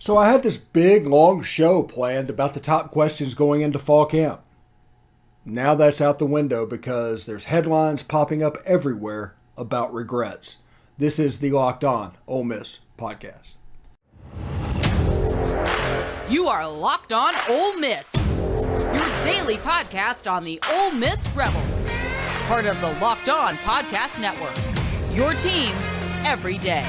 So I had this big, long show planned about the top questions going into fall camp. Now that's out the window because there's headlines popping up everywhere about regrets. This is the Locked On Ole Miss podcast. You are Locked On Ole Miss, your daily podcast on the Ole Miss Rebels. Part of the Locked On Podcast Network, your team every day.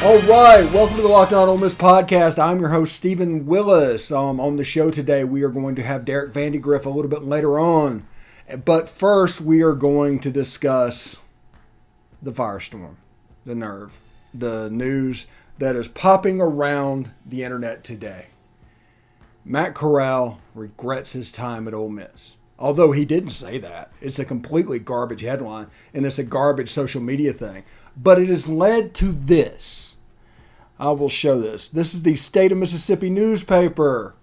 All right, welcome to the Locked On Ole Miss podcast. I'm your host, Stephen Willis. On the show today, we are going to have Derek Vandygriff a little bit later on. But first, we are going to discuss the firestorm, the nerve, the news that is popping around the internet today. Matt Corral regrets his time at Ole Miss. Although he didn't say that. It's a completely garbage headline, and it's a garbage social media thing. But it has led to this. I will show this. This is the State of Mississippi newspaper.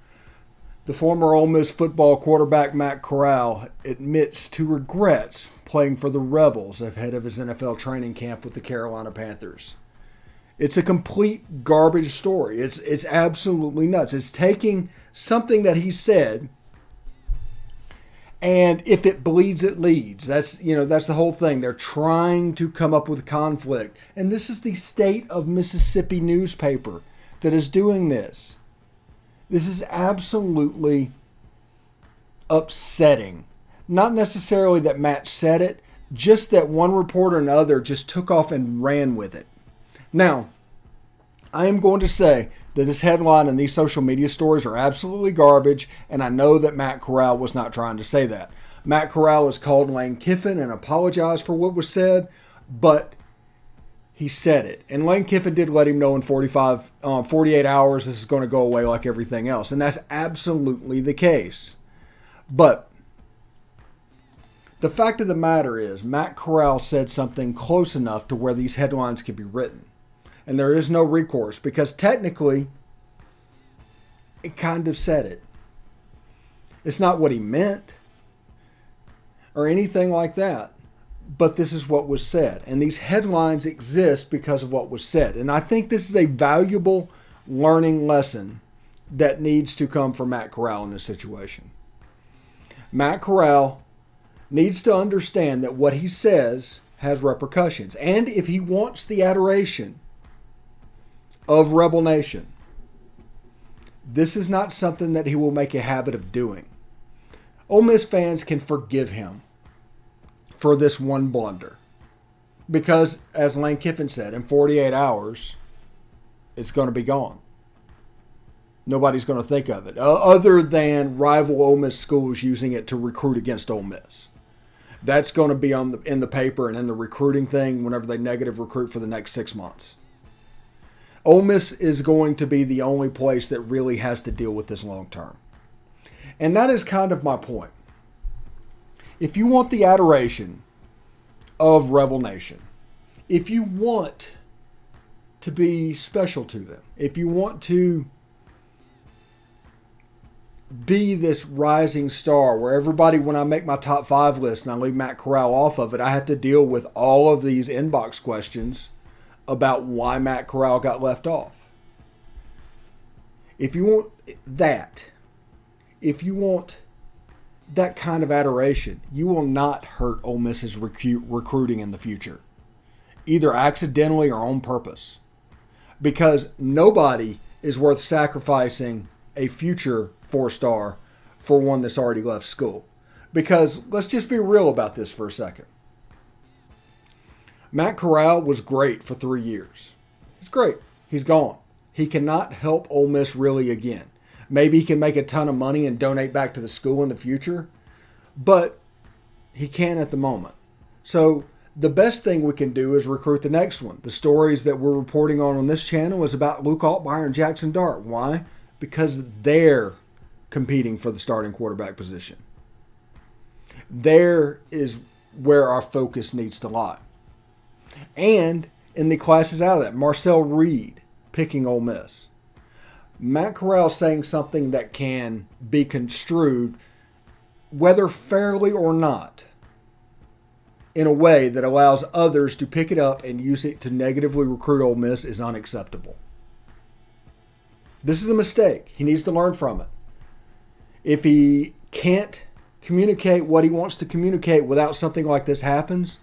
The former Ole Miss football quarterback Matt Corral admits to regrets playing for the Rebels ahead of his NFL training camp with the Carolina Panthers. It's a complete garbage story. It's absolutely nuts. It's taking something that he said, and if it bleeds, it leads. That's the whole thing. They're trying to come up with conflict. And this is the State of Mississippi newspaper that is doing this. This is absolutely upsetting. Not necessarily that Matt said it, just that one reporter and other just took off and ran with it. Now, I am going to say that this headline and these social media stories are absolutely garbage, and I know that Matt Corral was not trying to say that. Matt Corral has called Lane Kiffin and apologized for what was said, but he said it. And Lane Kiffin did let him know in 48 hours this is going to go away like everything else, and that's absolutely the case. But the fact of the matter is, Matt Corral said something close enough to where these headlines can be written. And there is no recourse because technically it kind of said it. It's not what he meant or anything like that, but this is what was said. And these headlines exist because of what was said. And I think this is a valuable learning lesson that needs to come from Matt Corral in this situation. Matt Corral needs to understand that what he says has repercussions. And if he wants the adoration of Rebel Nation, this is not something that he will make a habit of doing. Ole Miss fans can forgive him for this one blunder. Because, as Lane Kiffin said, in 48 hours, it's going to be gone. Nobody's going to think of it, other than rival Ole Miss schools using it to recruit against Ole Miss. That's going to be in the paper and in the recruiting thing whenever they negative recruit for the next 6 months. Ole Miss is going to be the only place that really has to deal with this long term. And that is kind of my point. If you want the adoration of Rebel Nation, if you want to be special to them, if you want to be this rising star where everybody, when I make my top 5 list and I leave Matt Corral off of it, I have to deal with all of these inbox questions about why Matt Corral got left off. If you want that, if you want that kind of adoration, you will not hurt Ole Miss's recruiting in the future, either accidentally or on purpose, because nobody is worth sacrificing a future 4-star for one that's already left school. Because let's just be real about this for a second. Matt Corral was great for 3 years. It's great. He's gone. He cannot help Ole Miss really again. Maybe he can make a ton of money and donate back to the school in the future, but he can't at the moment. So the best thing we can do is recruit the next one. The stories that we're reporting on this channel is about Luke Altmyer and Jaxson. Why? Because they're competing for the starting quarterback position. There is where our focus needs to lie. And in the classes out of that, Marcel Reed picking Ole Miss. Matt Corral saying something that can be construed, whether fairly or not, in a way that allows others to pick it up and use it to negatively recruit Ole Miss is unacceptable. This is a mistake. He needs to learn from it. If he can't communicate what he wants to communicate without something like this happens,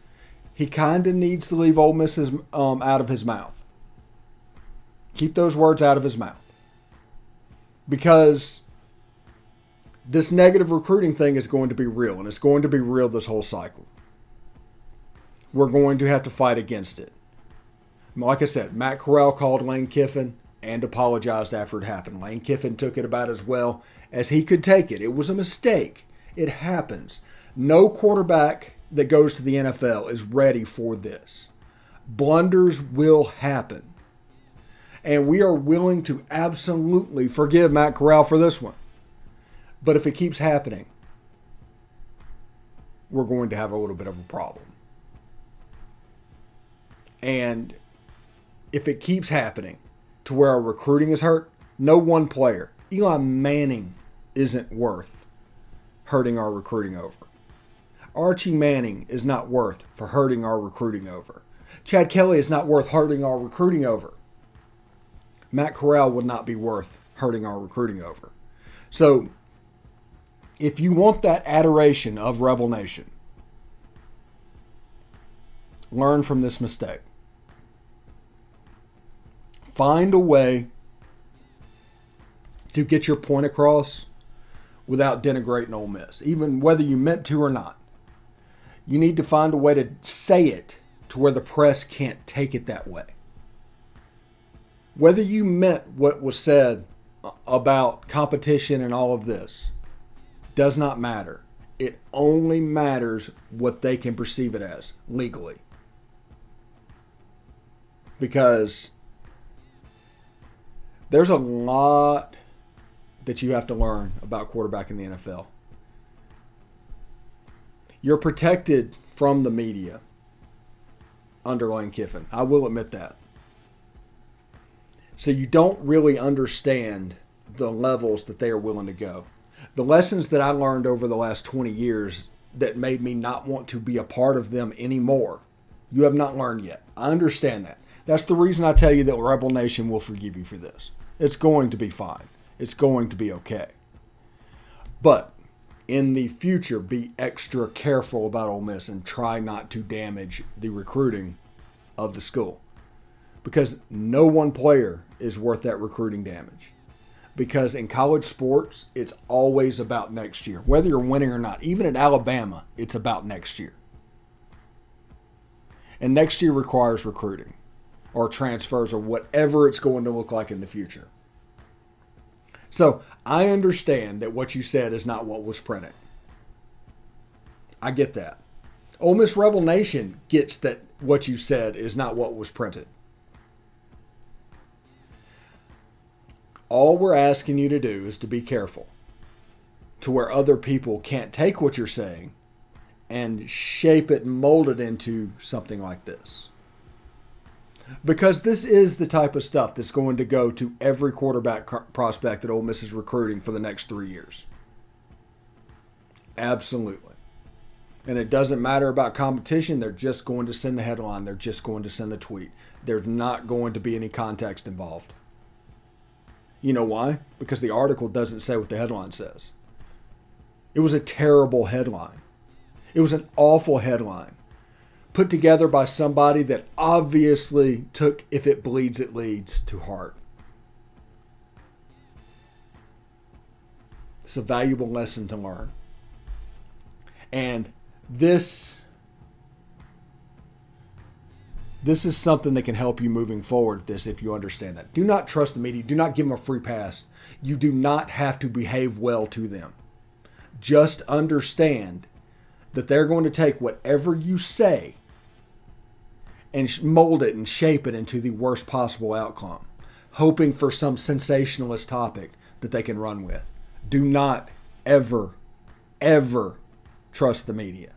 he kind of needs to leave Ole Miss out of his mouth. Keep those words out of his mouth. Because this negative recruiting thing is going to be real, and it's going to be real this whole cycle. We're going to have to fight against it. Like I said, Matt Corral called Lane Kiffin and apologized after it happened. Lane Kiffin took it about as well as he could take it. It was a mistake. It happens. No quarterback that goes to the NFL is ready for this. Blunders will happen. And we are willing to absolutely forgive Matt Corral for this one. But if it keeps happening, we're going to have a little bit of a problem. And if it keeps happening to where our recruiting is hurt, no one player, Eli Manning, isn't worth hurting our recruiting over. Archie Manning is not worth for hurting our recruiting over. Chad Kelly is not worth hurting our recruiting over. Matt Corral would not be worth hurting our recruiting over. So, if you want that adoration of Rebel Nation, learn from this mistake. Find a way to get your point across without denigrating Ole Miss, even whether you meant to or not. You need to find a way to say it to where the press can't take it that way. Whether you meant what was said about competition and all of this does not matter. It only matters what they can perceive it as legally. Because there's a lot that you have to learn about quarterback in the NFL. You're protected from the media under Lane Kiffin. I will admit that. So you don't really understand the levels that they are willing to go. The lessons that I learned over the last 20 years that made me not want to be a part of them anymore, you have not learned yet. I understand that. That's the reason I tell you that Rebel Nation will forgive you for this. It's going to be fine. It's going to be okay. But in the future, be extra careful about Ole Miss and try not to damage the recruiting of the school. Because no one player is worth that recruiting damage. Because in college sports, it's always about next year. Whether you're winning or not, even at Alabama, it's about next year. And next year requires recruiting or transfers or whatever it's going to look like in the future. So I understand that what you said is not what was printed. I get that. Ole Miss Rebel Nation gets that what you said is not what was printed. All we're asking you to do is to be careful to where other people can't take what you're saying and shape it and mold it into something like this. Because this is the type of stuff that's going to go to every quarterback prospect that Ole Miss is recruiting for the next 3 years. Absolutely. And it doesn't matter about competition. They're just going to send the headline. They're just going to send the tweet. There's not going to be any context involved. You know why? Because the article doesn't say what the headline says. It was a terrible headline. It was an awful headline put together by somebody that obviously took "if it bleeds, it leads" to heart. It's a valuable lesson to learn. And this is something that can help you moving forward with this if you understand that. Do not trust the media. Do not give them a free pass. You do not have to behave well to them. Just understand that they're going to take whatever you say and mold it and shape it into the worst possible outcome, hoping for some sensationalist topic that they can run with. Do not ever, ever trust the media.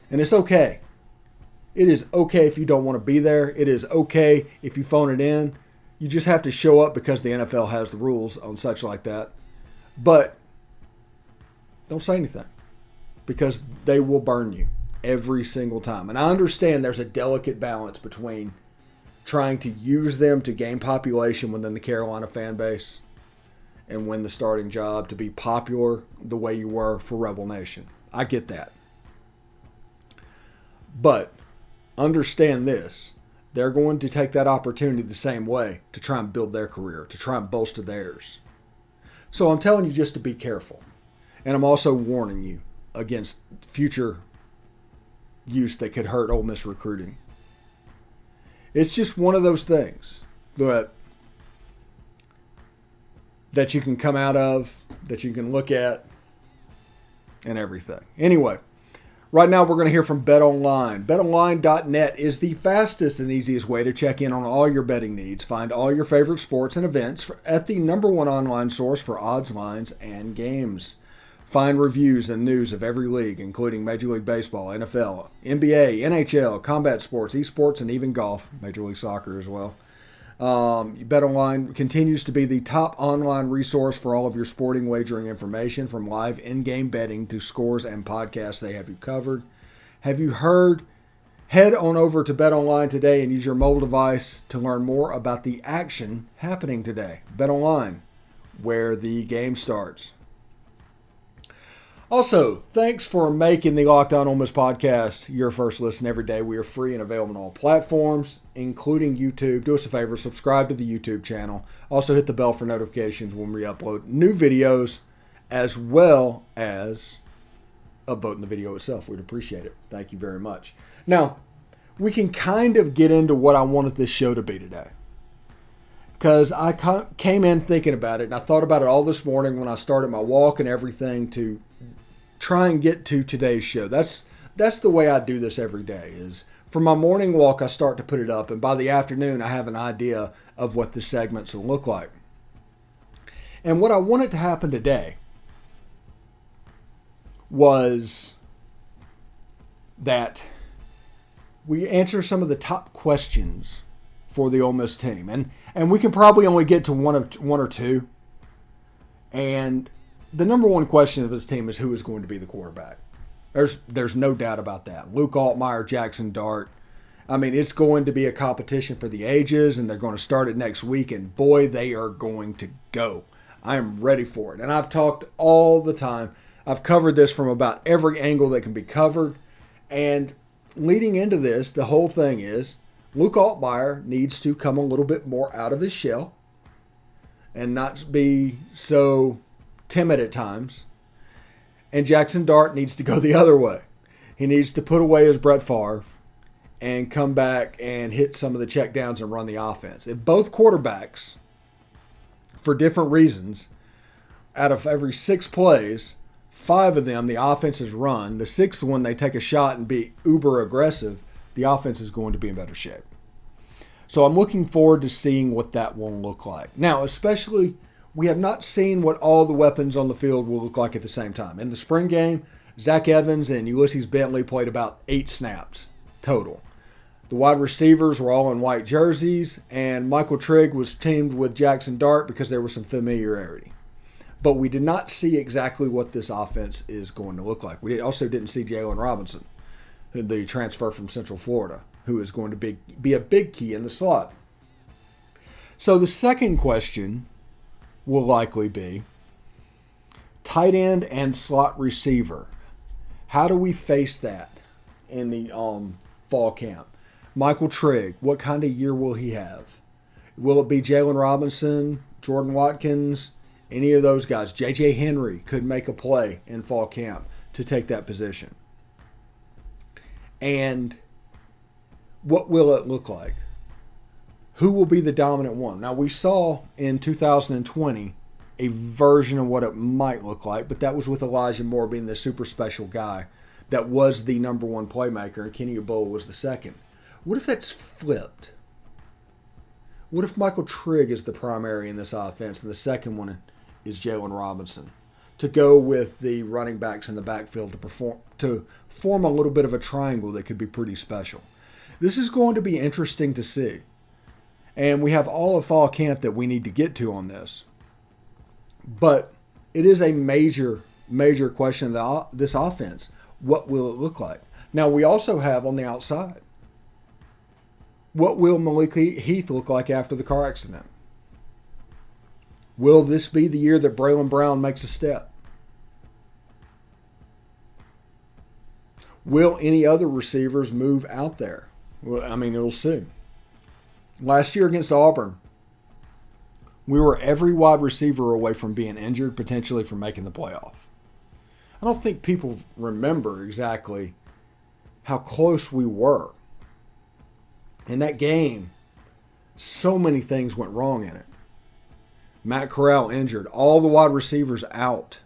And it's okay. It is okay if you don't want to be there. It is okay if you phone it in. You just have to show up because the NFL has the rules on such like that. But don't say anything because they will burn you. every single time. And I understand there's a delicate balance between trying to use them to gain population within the Carolina fan base and win the starting job to be popular the way you were for Rebel Nation. I get that. But understand this. They're going to take that opportunity the same way to try and build their career, to try and bolster theirs. So I'm telling you just to be careful. And I'm also warning you against future use that could hurt Ole Miss recruiting. It's just one of those things that you can come out of, that you can look at, and everything. Anyway, right now we're going to hear from BetOnline. BetOnline.net is the fastest and easiest way to check in on all your betting needs. Find all your favorite sports and events at the #1 online source for odds, lines, and games. Find reviews and news of every league, including Major League Baseball, NFL, NBA, NHL, combat sports, esports, and even golf, Major League Soccer as well. BetOnline continues to be the top online resource for all of your sporting wagering information, from live in-game betting to scores and podcasts. They have you covered. Have you heard? Head on over to BetOnline today and use your mobile device to learn more about the action happening today. BetOnline, where the game starts. Also, thanks for making the Locked On Ole Miss podcast your first listen every day. We are free and available on all platforms, including YouTube. Do us a favor, subscribe to the YouTube channel. Also, hit the bell for notifications when we upload new videos, as well as upvoting the video itself. We'd appreciate it. Thank you very much. Now, we can kind of get into what I wanted this show to be today, because I came in thinking about it, and I thought about it all this morning when I started my walk and everything to try and get to today's show. That's the way I do this every day. Is for my morning walk, I start to put it up, and by the afternoon, I have an idea of what the segments will look like. And what I wanted to happen today was that we answer some of the top questions for the Ole Miss team, and we can probably only get to one or two. And the number one question of this team is who is going to be the quarterback. There's no doubt about that. Luke Altmyer, Jaxson Dart. I mean, it's going to be a competition for the ages, and they're going to start it next week, and boy, they are going to go. I am ready for it. And I've talked all the time. I've covered this from about every angle that can be covered. And leading into this, the whole thing is Luke Altmyer needs to come a little bit more out of his shell and not be so timid at times. And Jaxson Dart needs to go the other way. He needs to put away his Brett Favre and come back and hit some of the checkdowns and run the offense. If both quarterbacks, for different reasons, out of every 6 plays, 5 of them the offense is run, the 6th one they take a shot and be uber aggressive, the offense is going to be in better shape. So I'm looking forward to seeing what that will look like. Now, especially, we have not seen what all the weapons on the field will look like at the same time. In the spring game, Zach Evans and Ulysses Bentley played about 8 snaps total. The wide receivers were all in white jerseys, and Michael Trigg was teamed with Jaxson Dart because there was some familiarity. But we did not see exactly what this offense is going to look like. We also didn't see Jalen Robinson, the transfer from Central Florida, who is going to be a big key in the slot. So the second question will likely be tight end and slot receiver. How do we face that in the fall camp? Michael Trigg, what kind of year will he have? Will it be Jalen Robinson, Jordan Watkins, any of those guys? J.J. Henry could make a play in fall camp to take that position. And what will it look like? Who will be the dominant one? Now, we saw in 2020 a version of what it might look like, but that was with Elijah Moore being the super special guy that was the number 1 playmaker, and Kenny Yeboah was the second. What if that's flipped? What if Michael Trigg is the primary in this offense and the second one is Jalen Robinson, to go with the running backs in the backfield to form a little bit of a triangle that could be pretty special? This is going to be interesting to see. And we have all of fall camp that we need to get to on this. But it is a major, major question of this offense. What will it look like? Now, we also have on the outside, what will Malik Heath look like after the car accident? Will this be the year that Braylon Brown makes a step? Will any other receivers move out there? Well, I mean, we'll see. Last year against Auburn, we were every wide receiver away from being injured, potentially from making the playoff. I don't think people remember exactly how close we were. In that game, so many things went wrong in it. Matt Corral injured, all the wide receivers out.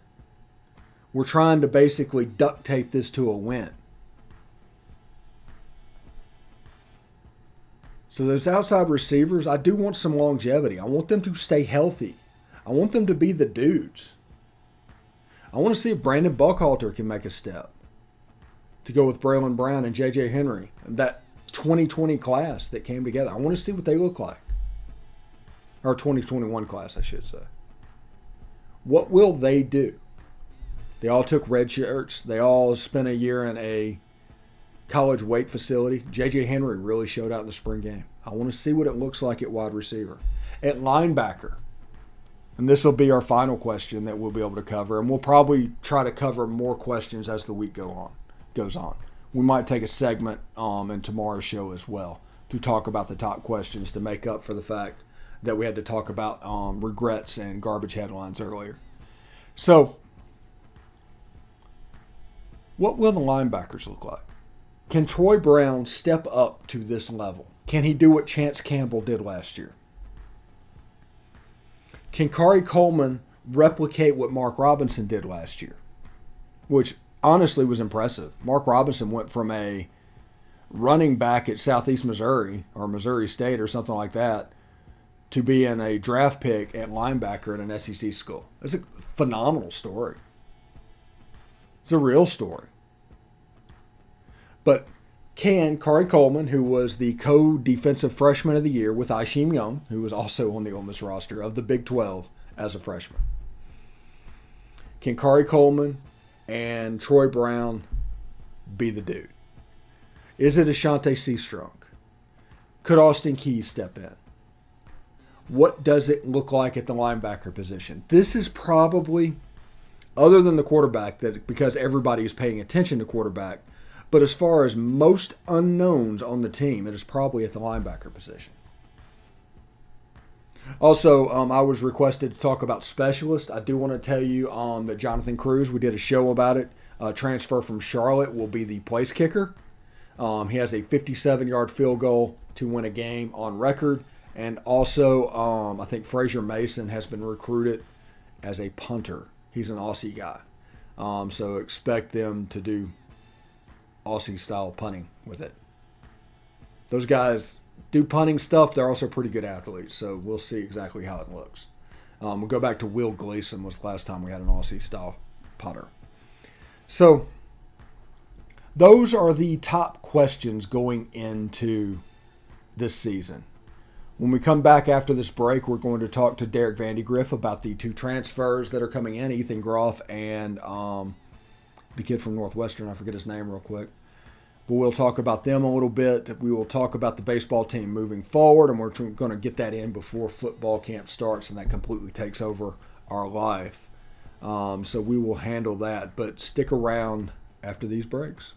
We're trying to basically duct tape this to a win. So those outside receivers, I do want some longevity. I want them to stay healthy. I want them to be the dudes. I want to see if Brandon Buckhalter can make a step to go with Braylon Brown and J.J. Henry, that 2020 class that came together. I want to see what they look like. Or 2021 class, I should say. What will they do? They all took red shirts. They all spent a year in a college weight facility. J.J. Henry really showed out in the spring game. I want to see what it looks like at wide receiver. At linebacker, and this will be our final question that we'll be able to cover, and we'll probably try to cover more questions as the week goes on. We might take a segment in tomorrow's show as well to talk about the top questions to make up for the fact that we had to talk about regrets and garbage headlines earlier. So, what will the linebackers look like? Can Troy Brown step up to this level? Can he do what Chance Campbell did last year? Can Kari Coleman replicate what Mark Robinson did last year? Which honestly was impressive. Mark Robinson went from a running back at Southeast Missouri or Missouri State or something like that to being a draft pick at linebacker at an SEC school. That's a phenomenal story. It's a real story. But can Kari Coleman, who was the co-defensive freshman of the year with Isheem Young, who was also on the Ole Miss roster of the Big 12 as a freshman, can Kari Coleman and Troy Brown be the dude? Is it Ashante Seastrunk? Could Austin Keys step in? What does it look like at the linebacker position? This is probably, other than the quarterback, that because everybody is paying attention to quarterback, but as far as most unknowns on the team, it is probably at the linebacker position. Also, I was requested to talk about specialists. I do want to tell you that Jonathan Cruz, we did a show about it, transfer from Charlotte, will be the place kicker. He has a 57-yard field goal to win a game on record. And also, I think Frazier Mason has been recruited as a punter. He's an Aussie guy. So expect them to do Aussie-style punting with it. Those guys do punting stuff. They're also pretty good athletes, so we'll see exactly how it looks. We'll go back to Will Gleason was the last time we had an Aussie-style punter. So those are the top questions going into this season. When we come back after this break, we're going to talk to Derek Vandygriff about the two transfers that are coming in, Ethan Groff and the kid from Northwestern. I forget his name real quick. But we'll talk about them a little bit. We will talk about the baseball team moving forward, and we're going to get that in before football camp starts, and that completely takes over our life. So we will handle that. But stick around after these breaks.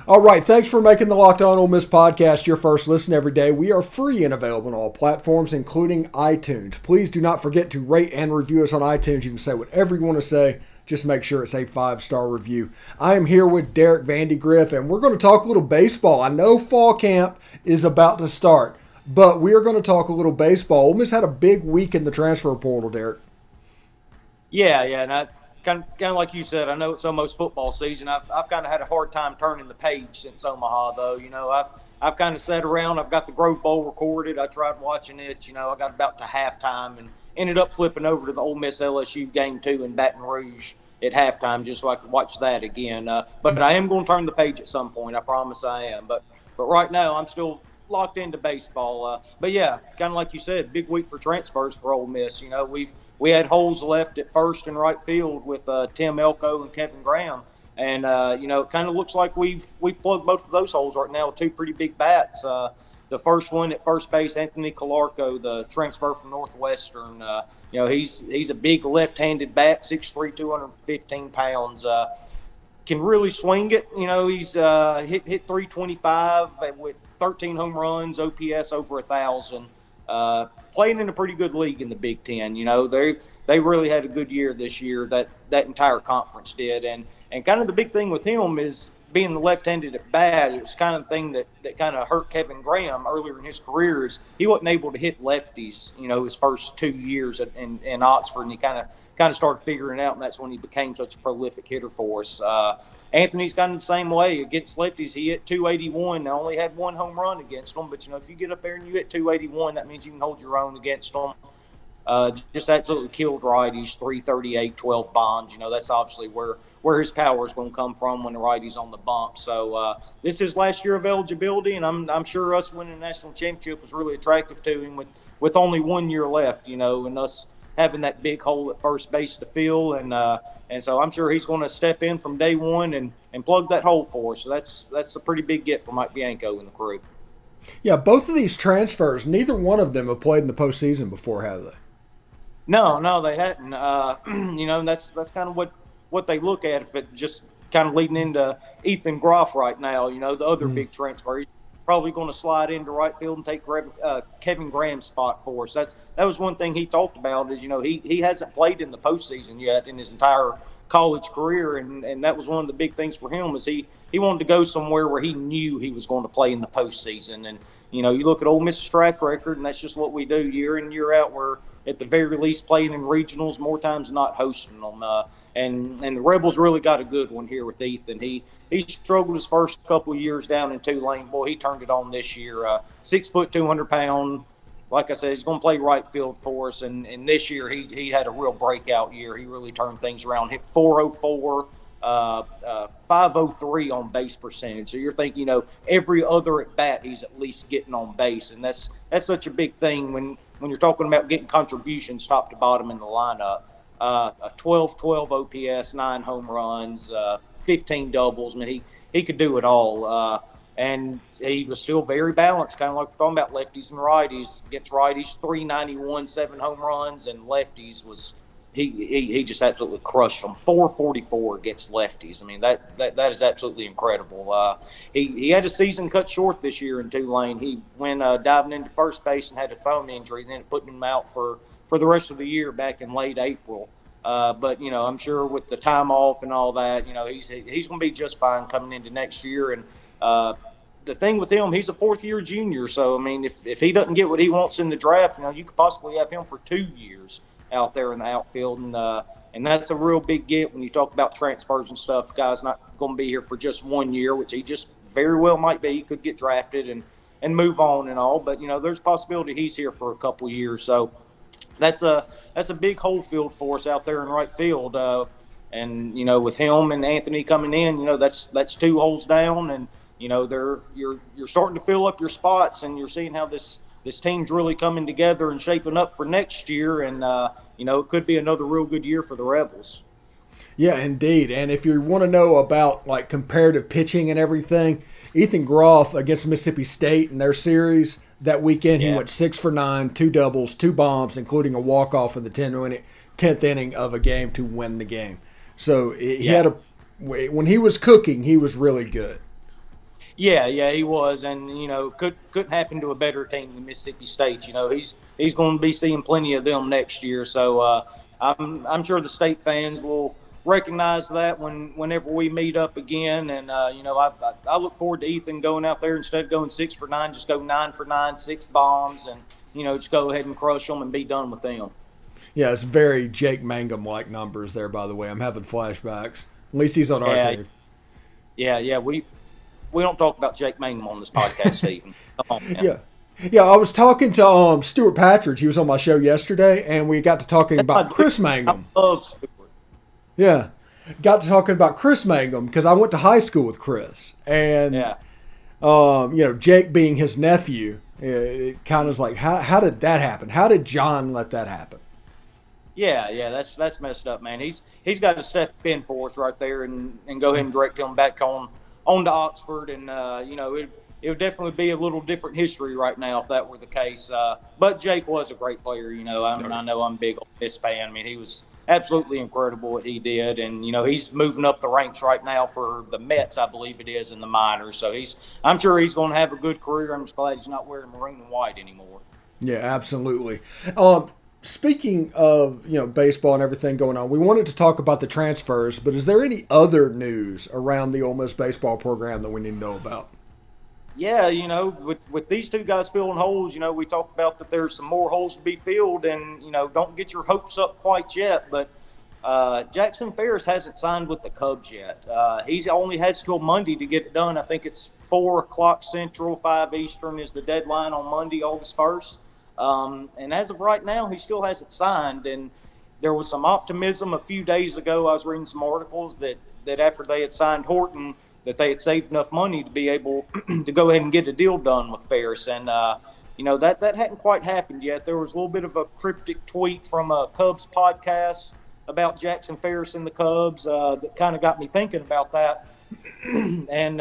All right, thanks for making the Locked On Ole Miss podcast your first listen every day. We are free and available on all platforms, including iTunes. Please do not forget to rate and review us on iTunes. You can say whatever you want to say. Just make sure it's a 5-star review. I am here with Derek Vandygriff, and we're going to talk a little baseball. I know fall camp is about to start, but we are going to talk a little baseball. Ole Miss had a big week in the transfer portal, Derek. Yeah, and I kind of like you said, I know it's almost football season. I've kind of had a hard time turning the page since Omaha, though. You know, I've kind of sat around. I've got the Grove Bowl recorded. I tried watching it. You know, I got about to halftime and ended up flipping over to the Ole Miss LSU game 2 in Baton Rouge at halftime just so I could watch that again. But I am going to turn the page at some point. I promise I am. But right now I'm still locked into baseball. But yeah, kind of like you said, big week for transfers for Ole Miss. You know, we had holes left at first and right field with Tim Elko and Kevin Graham. And it kind of looks like we've plugged both of those holes right now with two pretty big bats. The first one at first base, Anthony Calarco, the transfer from Northwestern. He's a big left-handed bat, 6'3", 215 pounds. Can really swing it. He's hit 325 with 13 home runs, OPS over 1,000. Playing in a pretty good league in the Big Ten. They really had a good year this year. That entire conference did, and kind of the big thing with him is being the left-handed at bat. It was kind of the thing that kind of hurt Kevin Graham earlier in his career. Is he wasn't able to hit lefties. His first 2 years in Oxford, and he kind of started figuring it out, and that's when he became such a prolific hitter for us. Anthony's kind of the same way. Against lefties, he hit 281. Now, only had one home run against them, but, if you get up there and you hit 281, that means you can hold your own against them. Just absolutely killed righties, 338, 12 bombs. That's obviously where his power is going to come from when the righty's on the bump. So this is his last year of eligibility, and I'm sure us winning the national championship was really attractive to him with only 1 year left, and us having that big hole at first base to fill. And so I'm sure he's going to step in from day one and plug that hole for us. So that's a pretty big get for Mike Bianco and the crew. Yeah, both of these transfers, neither one of them have played in the postseason before, have they? No, they hadn't. That's kind of what they look at. If it just kind of leading into Ethan Groff right now, the other big transfer, he's probably going to slide into right field and take Kevin Graham's spot for us. That was one thing he talked about is, he hasn't played in the postseason yet in his entire college career, and that was one of the big things for him is he wanted to go somewhere where he knew he was going to play in the postseason. And, you look at Ole Miss's track record, and that's just what we do year in, year out. We're at the very least playing in regionals, more times than not hosting them. And the Rebels really got a good one here with Ethan. He struggled his first couple of years down in Tulane. Boy, he turned it on this year. 6 foot, 200 pound. Like I said, he's going to play right field for us. And this year he had a real breakout year. He really turned things around. Hit 404, 503 on base percentage. So you're thinking, every other at bat he's at least getting on base, and that's such a big thing when you're talking about getting contributions top to bottom in the lineup. A 12-12 OPS, 9 home runs, 15 doubles. I mean, he could do it all. And he was still very balanced, kind of like we're talking about lefties and righties. Against righties, 391, 7 home runs, and lefties was he just absolutely crushed them. 444 against lefties. I mean, that is absolutely incredible. He had a season cut short this year in Tulane. He went diving into first base and had a thumb injury, and then it put him out for the rest of the year back in late April. But, I'm sure with the time off and all that, he's going to be just fine coming into next year. And the thing with him, he's a fourth-year junior. So, I mean, if he doesn't get what he wants in the draft, you could possibly have him for 2 years out there in the outfield. And that's a real big get when you talk about transfers and stuff. The guy's not going to be here for just 1 year, which he just very well might be. He could get drafted and move on and all. But, there's a possibility he's here for a couple of years. So, that's a big whole field for us out there in right field, and with him and Anthony coming in, that's 2 holes down, and you're starting to fill up your spots, and you're seeing how this team's really coming together and shaping up for next year, and it could be another real good year for the Rebels. Yeah, indeed. And if you want to know about like comparative pitching and everything, Ethan Groff against Mississippi State in their series. That weekend, he went 6 for 9, 2 doubles, 2 bombs, including a walk-off in the 10th inning of a game to win the game. So he had when he was cooking, he was really good. Yeah, he was, and couldn't happen to a better team than Mississippi State. He's going to be seeing plenty of them next year. So I'm sure the state fans will recognize that whenever we meet up again, and I look forward to Ethan going out there, instead of going 6 for 9, just go 9 for 9, 6 bombs, and just go ahead and crush them and be done with them. Yeah, it's very Jake Mangum like numbers there. By the way, I'm having flashbacks. At least he's on our team. Yeah. We don't talk about Jake Mangum on this podcast, Stephen. Come on, man. Yeah. I was talking to Stuart Partridge. He was on my show yesterday, and we got to talking about Chris Mangum. I love Stuart. Yeah, got to talking about Chris Mangum because I went to high school with Chris, and Jake being his nephew, it kind of was like, how did that happen? How did John let that happen? Yeah, that's messed up, man. He's got to step in for us right there and go ahead and direct him back on to Oxford, and it would definitely be a little different history right now if that were the case. But Jake was a great player, I know I'm a big Ole Miss fan. I mean, he was absolutely incredible what he did, and he's moving up the ranks right now for the Mets, I believe it is, in the minors. So I'm sure he's going to have a good career. I'm just glad he's not wearing maroon and white anymore. Yeah, absolutely. Speaking of baseball and everything going on, we wanted to talk about the transfers, but is there any other news around the Ole Miss baseball program that we need to know about? Yeah, with these two guys filling holes, we talked about that there's some more holes to be filled, and don't get your hopes up quite yet. But Jaxson Ferris hasn't signed with the Cubs yet. He only has till Monday to get it done. I think it's 4:00 Central, 5 Eastern is the deadline on Monday, August 1st. And as of right now, he still hasn't signed. And there was some optimism a few days ago. I was reading some articles that after they had signed Horton, that they had saved enough money to be able to go ahead and get a deal done with Ferris. And, that hadn't quite happened yet. There was a little bit of a cryptic tweet from a Cubs podcast about Jaxson Ferris and the Cubs that kind of got me thinking about that. And,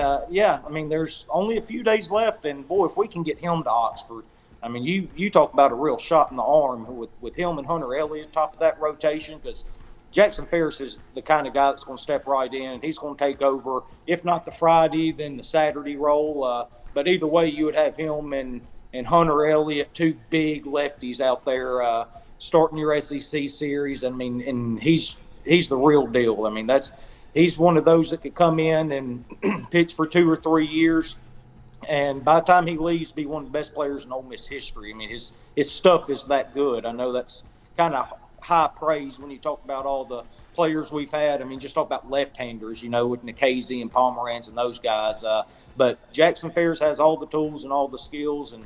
there's only a few days left. And, boy, if we can get him to Oxford, I mean, you talk about a real shot in the arm with him and Hunter Elliott top of that rotation, because Jaxson Ferris is the kind of guy that's going to step right in, and he's going to take over, if not the Friday, then the Saturday role. But either way, you would have him and Hunter Elliott, two big lefties out there starting your SEC series. I mean, and he's the real deal. I mean, he's one of those that could come in and pitch for 2 or 3 years, and by the time he leaves, be one of the best players in Ole Miss history. I mean, his stuff is that good. I know that's kind of high praise when you talk about all the players we've had. I mean, just talk about left-handers, with Nikhazy and Pomeranz and those guys. But Jaxson Ferris has all the tools and all the skills, and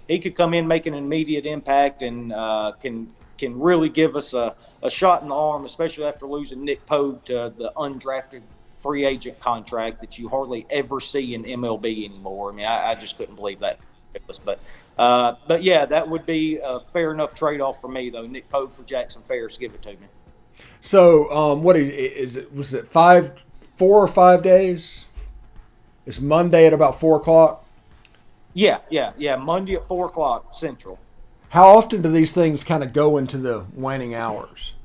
he could come in, make an immediate impact, and can really give us a shot in the arm, especially after losing Nick Pogue to the undrafted free agent contract that you hardly ever see in MLB anymore. I mean, I just couldn't believe that. But yeah, that would be a fair enough trade-off for me, though. Nick Pogue for Jaxson Ferris, give it to me. So, what is it? Was it 4 or 5 days? It's Monday at about 4:00. Yeah. Monday at 4:00 Central. How often do these things kind of go into the waning hours?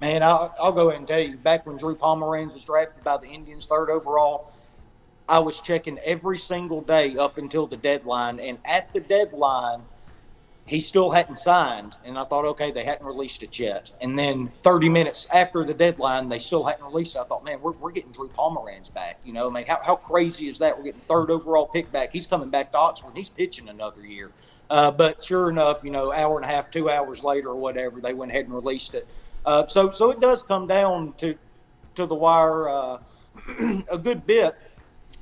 Man, I'll go ahead and tell you, back when Drew Pomeranz was drafted by the Indians 3rd overall, I was checking every single day up until the deadline. And at the deadline, he still hadn't signed. And I thought, okay, they hadn't released it yet. And then 30 minutes after the deadline, they still hadn't released it. I thought, man, we're getting Drew Pomeranz back. I mean, how crazy is that? We're getting 3rd overall pick back. He's coming back to Oxford. He's pitching another year. But sure enough, hour and a half, 2 hours later or whatever, they went ahead and released it. So it does come down to the wire a good bit,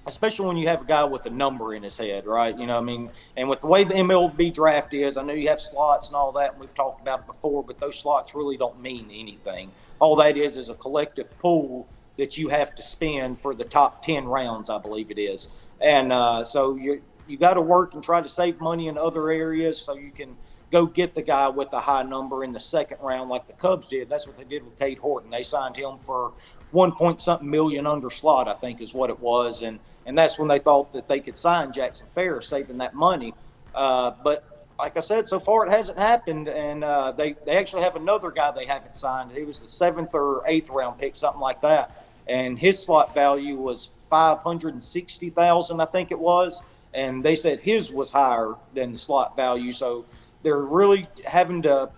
especially when you have a guy with a number in his head, right? And with the way the MLB draft is, I know you have slots and all that, and we've talked about it before, but those slots really don't mean anything. All that is a collective pool that you have to spend for the top 10 rounds, I believe it is. And so you got to work and try to save money in other areas so you can go get the guy with the high number in the second round like the Cubs did. That's what they did with Cade Horton. They signed him for $1.something million under slot, I think is what it was. And that's when they thought that they could sign Jaxson Ferris, saving that money. But like I said, so far it hasn't happened. And they actually have another guy they haven't signed. He was the 7th or 8th round pick, something like that. And his slot value was $560,000, I think it was. And they said his was higher than the slot value. So they're really having to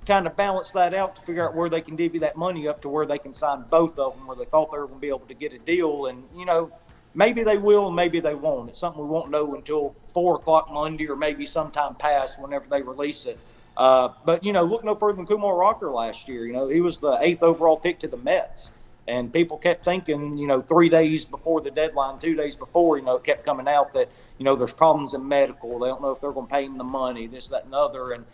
kind of balance that out to figure out where they can divvy that money up to where they can sign both of them, where they thought they were going to be able to get a deal. And, maybe they will and maybe they won't. It's something we won't know until 4:00 Monday or maybe sometime past whenever they release it. But, look no further than Kumar Rocker last year. He was the 8th overall pick to the Mets. And people kept thinking, 3 days before the deadline, 2 days before, it kept coming out that, there's problems in medical. They don't know if they're going to pay him the money, this, that, and other. And,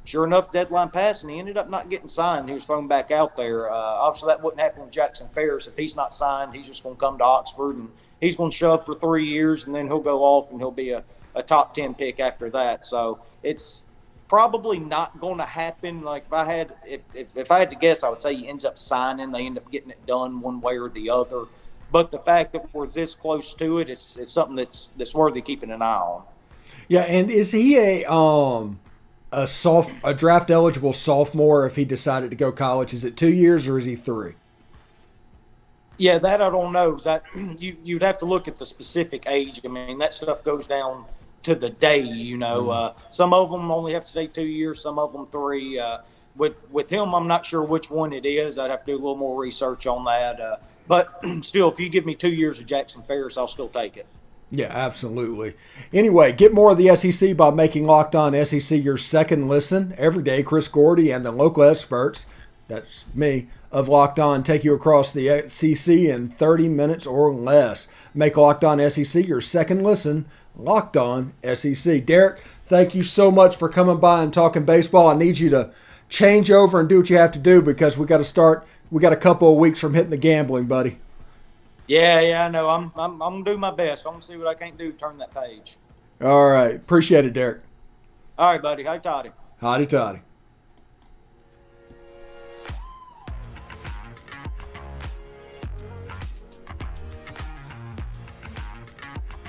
sure enough, deadline passed, and he ended up not getting signed. He was thrown back out there. Obviously, that wouldn't happen with Jaxson Ferris. If he's not signed, he's just going to come to Oxford, and he's going to shove for 3 years, and then he'll go off, and he'll be a top 10 pick after that. So it's probably not going to happen. Like if I had to guess, I would say he ends up signing. They end up getting it done one way or the other. But the fact that we're this close to it, it's something that's worthy keeping an eye on. Yeah, and is he a draft eligible sophomore if he decided to go college? Is it 2 years or is he 3? Yeah, that I don't know. You'd have to look at the specific age. I mean, that stuff goes down to the day. Some of them only have to stay 2 years, some of them 3. With him, I'm not sure which one it is. I'd have to do a little more research on that. But still, if you give me 2 years of Jackson Ferris, I'll still take it. Yeah, absolutely. Anyway, get more of the SEC by making Locked On SEC your second listen. Every day, Chris Gordy and the local experts, that's me, of Locked On, take you across the SEC in 30 minutes or less. Make Locked On SEC your second listen. Locked On SEC. Derek, thank you so much for coming by and talking baseball. I need you to change over and do what you have to do because we got to start. We got a couple of weeks from hitting the gambling, buddy. Yeah, I know. I'm gonna do my best. I'm gonna see what I can't do to turn that page. All right. Appreciate it, Derek. All right, buddy. Hi, Toddy. Hotty toddy.